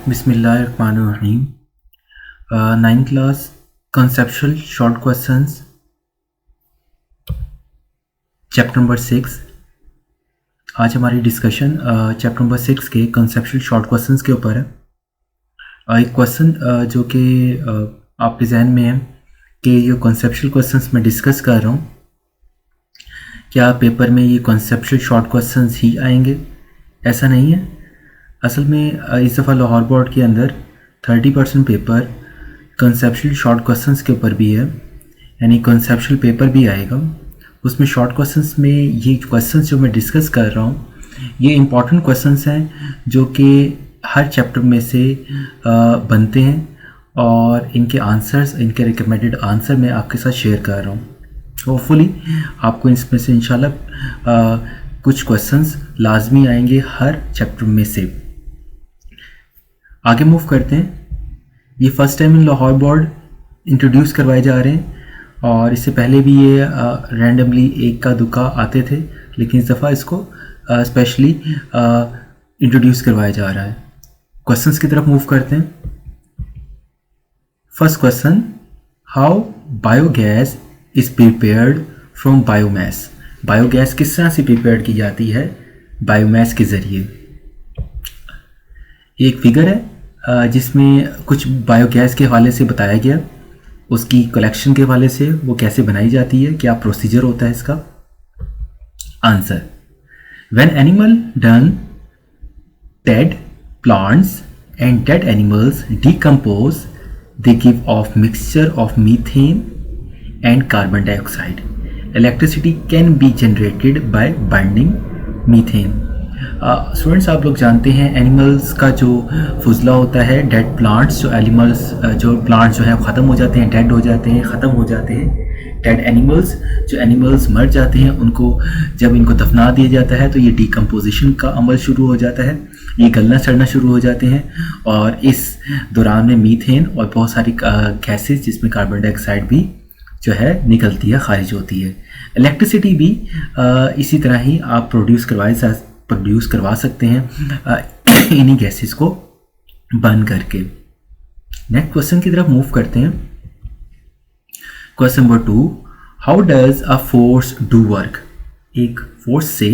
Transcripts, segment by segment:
बिस्मिल्लाहिर्रहमानिर्रहीम। 9th class conceptual short questions chapter number 6। आज हमारी डिस्कशन चैप्टर नंबर 6 के कंसेप्चुअल शॉर्ट क्वेश्चंस के ऊपर है। एक क्वेश्चन जो कि आपके जहन में है कि ये कंसेप्चुअल क्वेश्चंस मैं डिस्कस कर रहा हूँ, क्या पेपर में ये कंसेप्चुअल शॉर्ट क्वेश्चंस ही आएंगे? ऐसा नहीं है। असल में इस दफ़ा लाहौर बोर्ड के अंदर 30% पेपर कंसेप्चुअल शॉर्ट क्वेश्चंस के ऊपर भी है, यानी कंसेप्चुअल पेपर भी आएगा। उसमें शॉर्ट क्वेश्चंस में ये क्वेश्चंस जो मैं डिस्कस कर रहा हूँ ये इम्पॉर्टेंट क्वेश्चंस हैं जो कि हर चैप्टर में से बनते हैं, और इनके आंसर्स, इनके रिकमेंडेड आंसर मैं आपके साथ शेयर कर रहा हूँ। होपफुली आपको इसमें से इंशाल्लाह कुछ क्वेश्चंस लाजमी आएंगे हर चैप्टर में से। आगे मूव करते हैं। ये first time in Lahore board introduce करवाए जा रहे हैं, और इससे पहले भी ये रैंडमली एक का दुक्का आते थे, लेकिन इस दफ़ा इसको स्पेशली इंट्रोड्यूस करवाया जा रहा है। क्वेश्चंस की तरफ मूव करते हैं। First question, how biogas is prepared from biomass. Biogas किस तरह से प्रिपेयर की जाती है? बायोमास के ज़रिए। एक फिगर है जिसमें कुछ बायोगैस के हवाले से बताया गया, उसकी कलेक्शन के हवाले से वो कैसे बनाई जाती है, क्या प्रोसीजर होता है इसका। Answer, when animal done dead plants and dead animals decompose they give of mixture of methane and carbon dioxide. Electricity can be generated by burning methane. Students, आप लोग जानते हैं एनिमल्स का जो फुजला होता है, डेड प्लांट्स, जो एनिमल्स जो प्लांट्स जो है ख़त्म हो जाते हैं, डेड हो जाते हैं, ख़त्म हो जाते हैं। डेड एनिमल्स, जो एनिमल्स मर जाते हैं, उनको जब इनको दफना दिया जाता है तो ये डिकम्पोजिशन का अमल शुरू हो जाता है, ये गलना सड़ना शुरू हो जाते हैं, और इस दौरान में मीथेन और बहुत सारी गैसेज जिसमें कार्बन डाइऑक्साइड भी जो है निकलती है, खारिज होती है। इलेक्ट्रिसिटी भी इसी तरह ही आप प्रोड्यूस करवा सकते हैं इन्हीं गैसेस को बर्न करके। नेक्स्ट क्वेश्चन की तरफ मूव करते हैं। Question number 2, how does a force do work. एक फोर्स से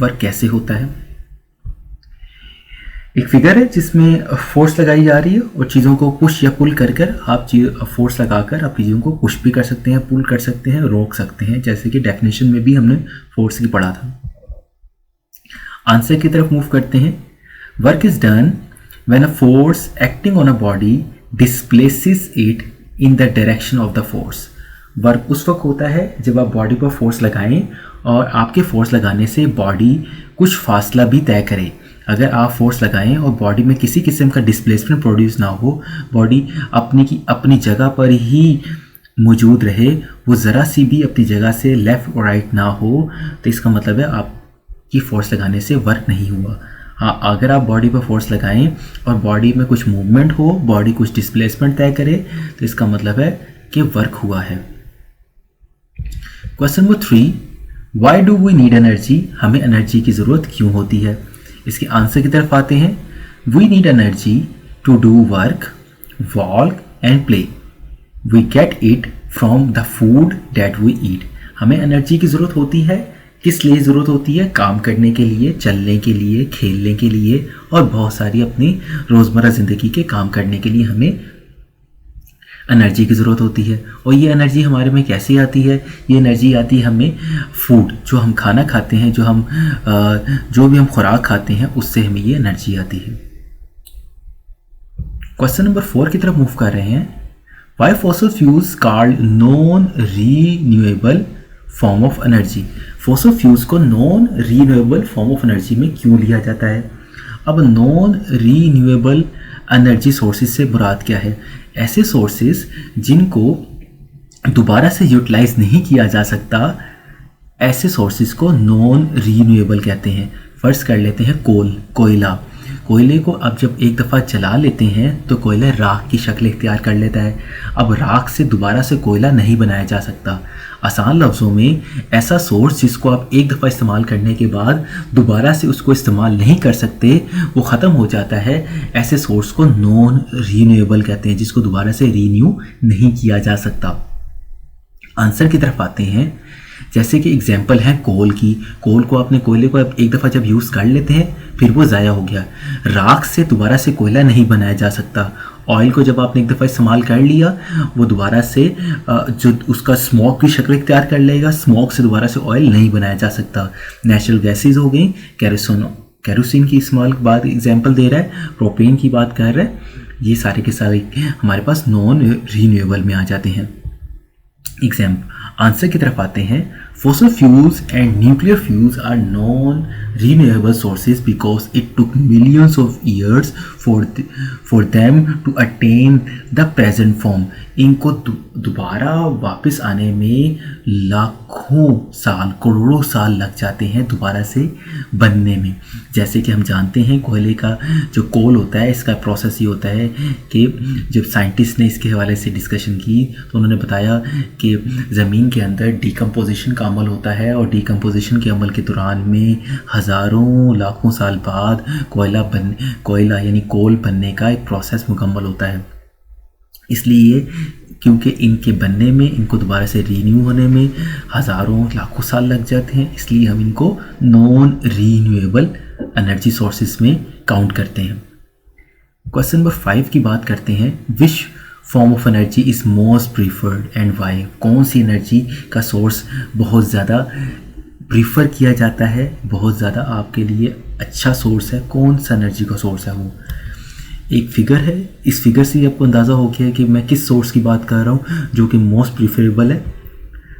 वर्क कैसे होता है? एक फिगर है जिसमें फोर्स लगाई जा रही है, और चीज़ों को पुश या पुल कर कर आप फोर्स लगाकर आप चीज़ों को पुश भी कर सकते हैं, पुल कर सकते हैं, रोक सकते हैं, जैसे कि डेफिनेशन में भी हमने फोर्स की पढ़ा था। आंसर की तरफ मूव करते हैं। Work is done when a force acting on a body displaces it in the direction of the force. Work उस वक्त होता है जब आप बॉडी पर फोर्स लगाएं और आपके फोर्स लगाने से बॉडी कुछ फासला भी तय करे। अगर आप फोर्स लगाएं और बॉडी में किसी किस्म का डिस्प्लेसमेंट प्रोड्यूस ना हो, बॉडी अपनी जगह पर ही मौजूद रहे, वो ज़रा सी भी अपनी जगह से लेफ़्ट और राइट ना हो, तो इसका मतलब है आपकी फोर्स लगाने से वर्क नहीं हुआ। हाँ, अगर आप बॉडी पर फोर्स लगाएं और बॉडी में कुछ मूवमेंट हो, बॉडी कुछ डिस्प्लेसमेंट तय करे, तो इसका मतलब है कि वर्क हुआ है। Question number 3, why do we need energy. हमें एनर्जी की ज़रूरत क्यों होती है? इसके आंसर की तरफ आते हैं। We need energy to do work, walk and play. We get it from the food that we eat. हमें एनर्जी की ज़रूरत होती है, किस लिए ज़रूरत होती है? काम करने के लिए, चलने के लिए, खेलने के लिए, और बहुत सारी अपनी रोज़मर्रा ज़िंदगी के काम करने के लिए हमें एनर्जी की ज़रूरत होती है। और ये एनर्जी हमारे में कैसे आती है? ये एनर्जी आती है हमें फूड, जो हम खाना खाते हैं, जो भी हम खुराक खाते हैं, उससे हमें ये एनर्जी आती है। क्वेश्चन नंबर 4 की तरफ मूव कर रहे हैं। Why fossil fuels called non renewable form of energy. Fossil fuels को non renewable form of energy में क्यों लिया जाता है? अब नॉन रीन्यूएबल एनर्जी सोर्सेज से मुराद क्या है? ऐसे सोर्सेज जिनको दोबारा से यूटिलाइज नहीं किया जा सकता, ऐसे सोर्सेज को नॉन रीन्यूएबल कहते हैं। फर्ज कर लेते हैं कोयला। कोयले को अब जब एक दफ़ा जला लेते हैं तो कोयला राख की शक्ल इख्तियार कर लेता है। अब राख से दोबारा से कोयला नहीं बनाया जा सकता। आसान लफ्ज़ों में ऐसा सोर्स जिसको आप एक दफ़ा इस्तेमाल करने के बाद दोबारा से उसको इस्तेमाल नहीं कर सकते, वो ख़त्म हो जाता है, ऐसे सोर्स को नॉन रीन्यूएबल कहते हैं, जिसको दोबारा से रीन्यू नहीं किया जा सकता। आंसर की तरफ आते हैं। जैसे कि एग्जांपल है कोल की। कोयले को आप एक दफ़ा जब यूज़ कर लेते हैं फिर वो ज़ाया हो गया। राख से दोबारा से कोयला नहीं बनाया जा सकता। ऑयल को जब आपने एक दफ़ा इस्तेमाल कर लिया वो दोबारा से जो उसका स्मोक की शक्ल इख्तियार कर लेगा, स्मोक से दोबारा से ऑयल नहीं बनाया जा सकता। नेचुरल गैसेज हो गई, केरोसिन की इस्तेमाल बाद एग्जांपल दे रहा है, प्रोपेन की बात कर रहा है, ये सारे के सारे हमारे पास नॉन रीन्यूएबल में आ जाते हैं। आंसर की तरफ आते हैं। Fossil fuels and nuclear fuels are non-renewable sources because it took millions of years for them to attain the present form. इनको दोबारा वापस आने में लाखों साल, करोड़ों साल लग जाते हैं दोबारा से बनने में। जैसे कि हम जानते हैं कोयले का जो कोल होता है, इसका प्रोसेस ये होता है कि जब साइंटिस्ट ने इसके हवाले से डिस्कशन की तो उन्होंने बताया कि ज़मीन के अंदर डिकम्पोजिशन का अमल होता है और डिकम्पोजिशन के अमल के दौरान में हज़ारों लाखों साल बाद कोयला यानी कोल बनने का एक प्रोसेस मुकम्मल होता है। इसलिए क्योंकि इनके बनने में, इनको दोबारा से रीन्यू होने में हज़ारों लाखों साल लग जाते हैं, इसलिए हम इनको नॉन रीन्यूएबल एनर्जी सोर्सेज में काउंट करते हैं। क्वेश्चन नंबर 5 की बात करते हैं। Which form of energy is most preferred and why? कौन सी एनर्जी का सोर्स बहुत ज़्यादा प्रीफर किया जाता है, बहुत ज़्यादा आपके लिए अच्छा सोर्स है, कौन सा एनर्जी का सोर्स है वो? एक फिगर है, इस फिगर से आपको अंदाज़ा हो गया है कि मैं किस सोर्स की बात कर रहा हूँ जो कि मोस्ट प्रीफरेबल है।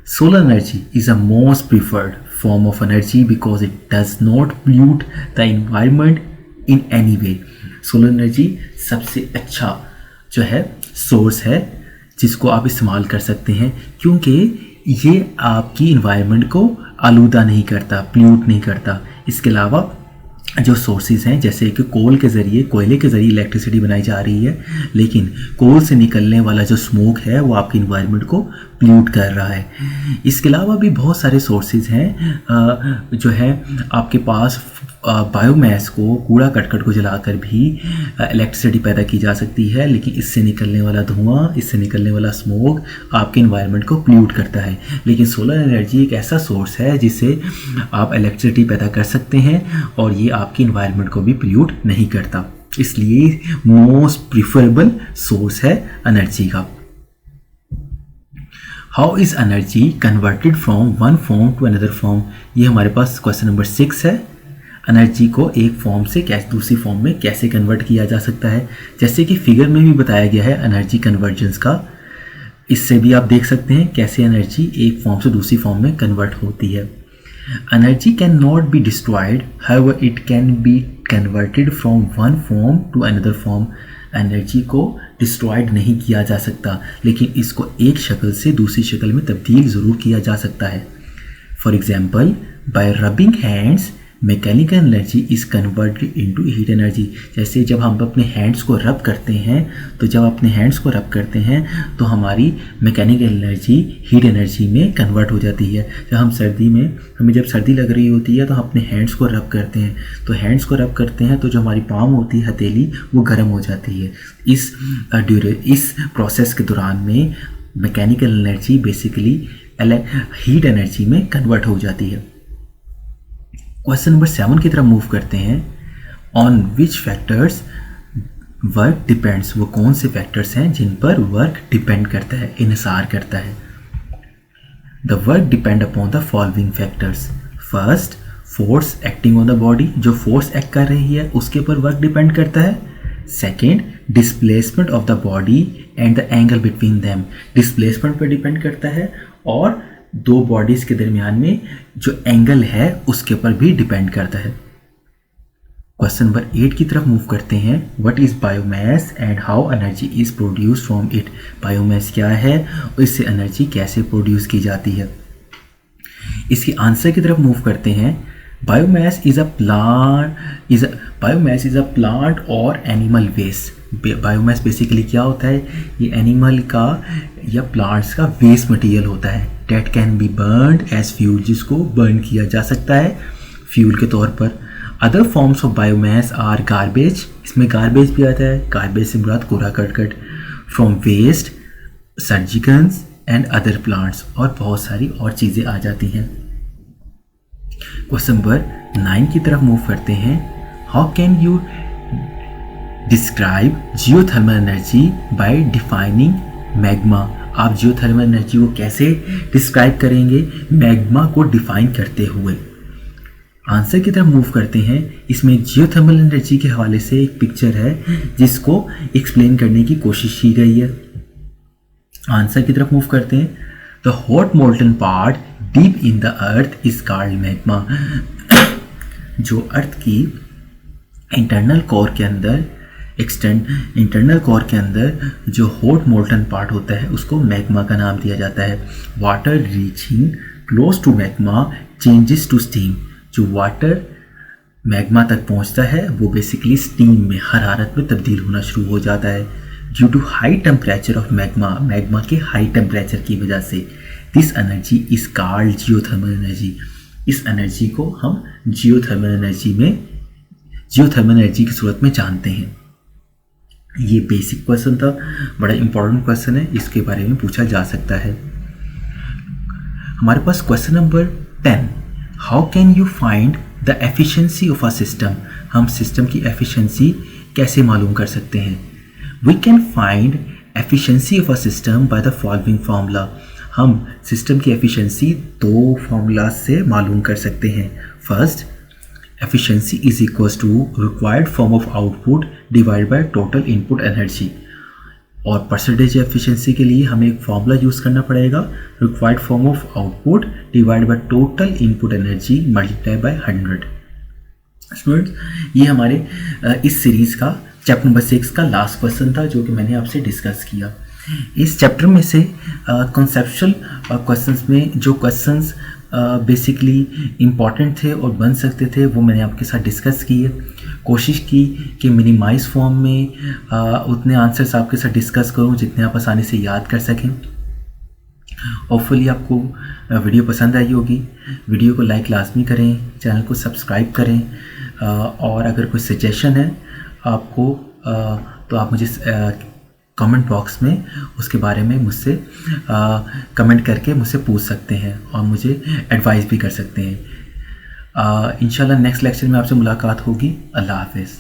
Solar energy is a most preferred form of energy because it does not pollute the environment in any way. Solar energy सबसे अच्छा जो है सोर्स है जिसको आप इस्तेमाल कर सकते हैं, क्योंकि ये आपकी इन्वायरमेंट को आलूदा नहीं करता, पोल्यूट नहीं करता। इसके अलावा जो सोर्सेज हैं, जैसे कि कोयले के ज़रिए इलेक्ट्रिसिटी बनाई जा रही है, लेकिन कोल से निकलने वाला जो स्मोक है वो आपकी इन्वायरमेंट को पोल्यूट कर रहा है। इसके अलावा भी बहुत सारे सोर्सेज हैं जो है आपके पास। बायोमास को, कूड़ा करकट को जलाकर भी इलेक्ट्रिसिटी पैदा की जा सकती है, लेकिन इससे निकलने वाला धुआं, इससे निकलने वाला स्मोक आपके इन्वायरमेंट को पोल्यूट करता है। लेकिन सोलर एनर्जी एक ऐसा सोर्स है जिससे आप इलेक्ट्रिसिटी पैदा कर सकते हैं और ये आपकी इन्वायरमेंट को भी पोल्यूट नहीं करता, इसलिए मोस्ट प्रीफरेबल सोर्स है एनर्जी का। How is energy converted from one form to another form? ये हमारे पास क्वेश्चन नंबर 6 है। एनर्जी को एक फॉर्म से दूसरी फॉर्म में कैसे कन्वर्ट किया जा सकता है? जैसे कि फिगर में भी बताया गया है एनर्जी कन्वर्जेंस का, इससे भी आप देख सकते हैं कैसे एनर्जी एक फॉर्म से दूसरी फॉर्म में कन्वर्ट होती है। Energy can not be destroyed, however it can be converted from one form to another form. Energy को डिस्ट्रॉयड नहीं किया जा सकता, लेकिन इसको एक शक्ल से दूसरी शक्ल में तब्दील ज़रूर किया जा सकता है। For example, bye rubbing hands mechanical energy is converted into heat energy. जैसे जब हम अपने हैंड्स को रब करते हैं, तो जब अपने हैंड्स को रब करते हैं तो हमारी मैकेनिकल एनर्जी हीट एनर्जी में कन्वर्ट हो जाती है। जब हम सर्दी में, हमें जब सर्दी लग रही होती है तो हम अपने हैंड्स को रब करते हैं, तो हैंड्स को रब करते हैं तो जो हमारी पाम होती है, हथेली, वो गर्म हो जाती है। इस प्रोसेस के दौरान में mechanical energy basically heat energy में कन्वर्ट हो जाती है। क्वेश्चन नंबर 7 की तरफ मूव करते हैं। On which factors work depends? वो कौन से फैक्टर्स हैं जिन पर वर्क डिपेंड करता है, इन्हिसार करता है? The work depend upon the following factors. First, force acting on the body, जो फोर्स एक्ट कर रही है उसके ऊपर वर्क डिपेंड करता है। Second, displacement of the body and the angle between them, displacement पर डिपेंड करता है और दो बॉडीज के दरमियान में जो एंगल है उसके ऊपर भी डिपेंड करता है। क्वेश्चन नंबर 8 की तरफ मूव करते हैं। What is biomass and how energy is produce from it? Biomass क्या है और इससे एनर्जी कैसे प्रोड्यूस की जाती है? इसके आंसर की तरफ मूव करते हैं। बायोमास इज अ प्लांट और एनिमल वेस्ट। बायोमास बेसिकली क्या होता है? ये एनिमल का या प्लांट्स का वेस्ट मटेरियल होता है। That can be burned as fuel, जिसको बर्न किया जा सकता है फ्यूल के तौर पर। Other forms of biomass are garbage, इसमें गार्बेज भी आता है, गार्बेज से मुराद कूड़ा करकट, from waste, surgicals and other plants, और बहुत सारी और चीज़ें आ जाती हैं। क्वेश्चन नंबर 9 की तरफ मूव करते हैं। How can you describe geothermal energy by defining magma, आप जियोथर्मल एनर्जी को कैसे डिस्क्राइब करेंगे मैग्मा को डिफाइन करते हुए। आंसर की तरफ मूव करते हैं। इसमें जियोथर्मल एनर्जी के हवाले से एक पिक्चर है जिसको एक्सप्लेन करने की कोशिश की गई है। आंसर की तरफ मूव करते हैं। The hot molten part deep in the earth is called magma, जो अर्थ की इंटरनल कोर के अंदर जो हॉट मोल्टन पार्ट होता है उसको मैग्मा का नाम दिया जाता है। Water reaching close to magma changes to steam, जो वाटर मैग्मा तक पहुंचता है वो बेसिकली स्टीम में, हरारत में तब्दील होना शुरू हो जाता है। Due to high temperature of magma के हाई टेम्परेचर की वजह से this energy is called geothermal energy, इस एनर्जी को हम जियोथर्मल एनर्जी की सूरत में जानते हैं। ये बेसिक क्वेश्चन था, बड़ा इंपॉर्टेंट क्वेश्चन है, इसके बारे में पूछा जा सकता है। हमारे पास question number 10, how can you find the efficiency of a system, हम सिस्टम की एफिशिएंसी कैसे मालूम कर सकते हैं। We can find efficiency of a system by the following formula, हम सिस्टम की एफिशिएंसी 2 फार्मूला से मालूम कर सकते हैं। First, efficiency is equals to required form of output divided by total input energy, और परसेंटेज एफिशिएंसी के लिए हमें एक फॉर्मूला यूज़ करना पड़ेगा, required form of output divide by total input energy multiply by 100। Students, ये हमारे इस सीरीज़ का चैप्टर नंबर 6 का लास्ट क्वेश्चन था जो कि मैंने आपसे डिस्कस किया। इस चैप्टर में से कॉन्सेप्चुअल क्वेश्चंस में जो क्वेश्चंस बेसिकली इम्पॉर्टेंट थे और बन सकते थे वो मैंने आपके साथ डिस्कस किए, कोशिश की कि मिनिमाइज फॉर्म में उतने आंसर्स आपके साथ डिस्कस करूं जितने आप आसानी से याद कर सकें। होपफुली आपको वीडियो पसंद आई होगी। वीडियो को लाइक लाजमी करें, चैनल को सब्सक्राइब करें, और अगर कोई सजेशन है आपको तो आप मुझे कमेंट बॉक्स में उसके बारे में मुझसे कमेंट करके मुझसे पूछ सकते हैं और मुझे एडवाइस भी कर सकते हैं। इंशाल्लाह नेक्स्ट लेक्चर में आपसे मुलाकात होगी। अल्लाह हाफिज़।